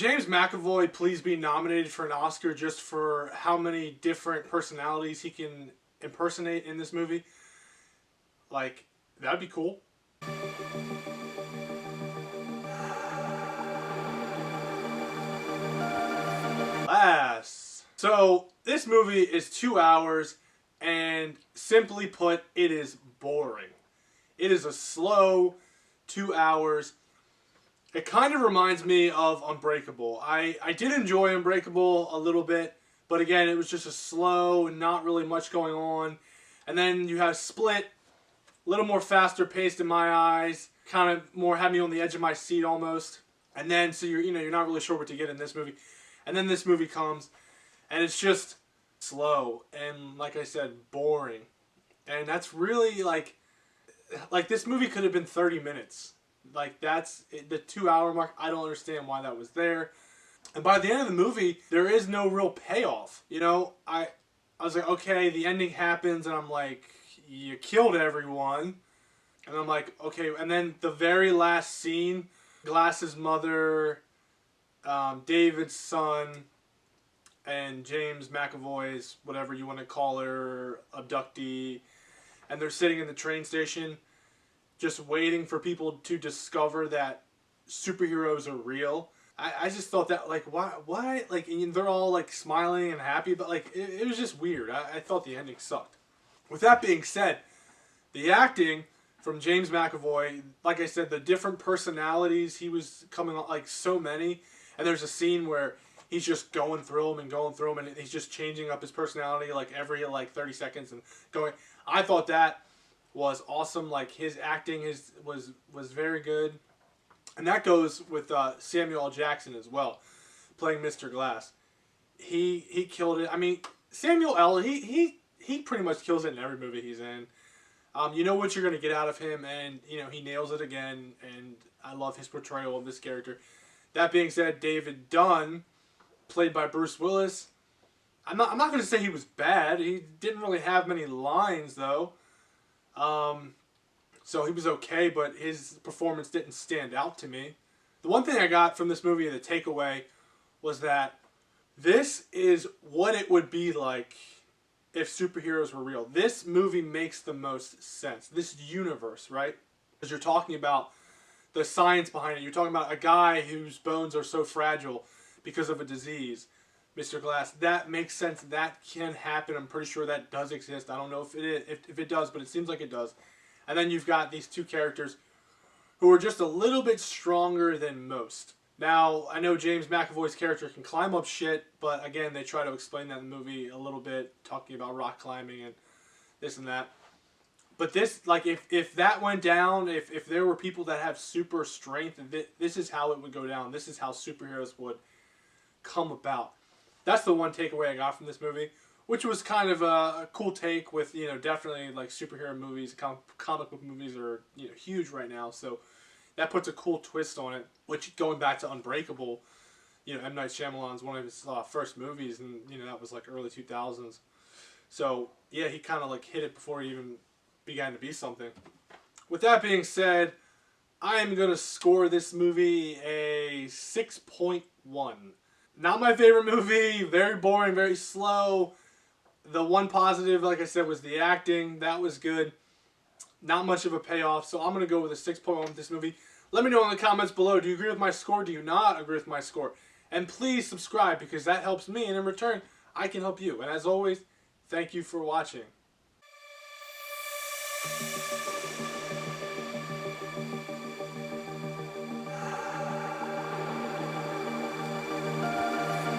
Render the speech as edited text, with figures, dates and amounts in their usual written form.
James McAvoy please be nominated for an Oscar just for how many different personalities he can impersonate in this movie? Like, that'd be cool. Last. So, this movie is 2 hours, and simply put, it is boring. It is a slow 2 hours. It kind of reminds me of Unbreakable. I did enjoy Unbreakable a little bit, but again, it was just a slow and not really much going on. And then you have Split, a little more faster paced in my eyes, kind of more had me on the edge of my seat almost. And then so you're not really sure what to get in this movie. And then this movie comes, and it's just slow and, like I said, boring. And that's really like this movie could have been 30 minutes. Like, that's the 2 hour mark. I don't understand why that was there. And by the end of the movie, there is no real payoff. You know, I was like, okay, the ending happens, and I'm like, you killed everyone. And I'm like, okay. And then the very last scene, Glass's mother, David's son, and James McAvoy's, whatever you want to call her, abductee, and they're sitting in the train station just waiting for people to discover that superheroes are real. I just thought that, like, why, like, and they're all, like, smiling and happy, but, like, it was just weird. I thought the ending sucked. With that being said, the acting from James McAvoy, like I said, the different personalities he was coming on, like, so many, and there's a scene where he's just going through them, and he's just changing up his personality, like, every, like, 30 seconds and going. I thought that was awesome. Like, his acting was very good, and that goes with Samuel L. Jackson as well, playing Mr. Glass. He killed it. I mean, Samuel L. He pretty much kills it in every movie he's in. You know what you're gonna get out of him, and he nails it again. And I love his portrayal of this character. That being said, David Dunn, played by Bruce Willis. I'm not gonna say he was bad. He didn't really have many lines though. So he was okay, but his performance didn't stand out to me. The one thing I got from this movie, the takeaway, was that this is what it would be like if superheroes were real. This movie makes the most sense. This universe, right? Because you're talking about the science behind it. You're talking about a guy whose bones are so fragile because of a disease, Mr. Glass. That makes sense. That can happen. I'm pretty sure that does exist. I don't know if it does, but it seems like it does. And then you've got these two characters who are just a little bit stronger than most. Now, I know James McAvoy's character can climb up shit, but again, they try to explain that in the movie a little bit, talking about rock climbing and this and that. But this, like, if that went down, if there were people that have super strength, this is how it would go down. This is how superheroes would come about. That's the one takeaway I got from this movie, which was kind of a cool take with, definitely, like, superhero movies, comic book movies are, huge right now, so that puts a cool twist on it, which, going back to Unbreakable, M. Night Shyamalan's one of his first movies, and, that was, like, early 2000s. So, yeah, he kind of, like, hit it before he even began to be something. With that being said, I am going to score this movie a 6.1. Not my favorite movie, very boring, very slow. The one positive, like I said, was the acting. That was good. Not much of a payoff, so I'm going to go with a 6.1 with this movie. Let me know in the comments below, do you agree with my score? Do you not agree with my score? And please subscribe, because that helps me, and in return, I can help you. And as always, thank you for watching.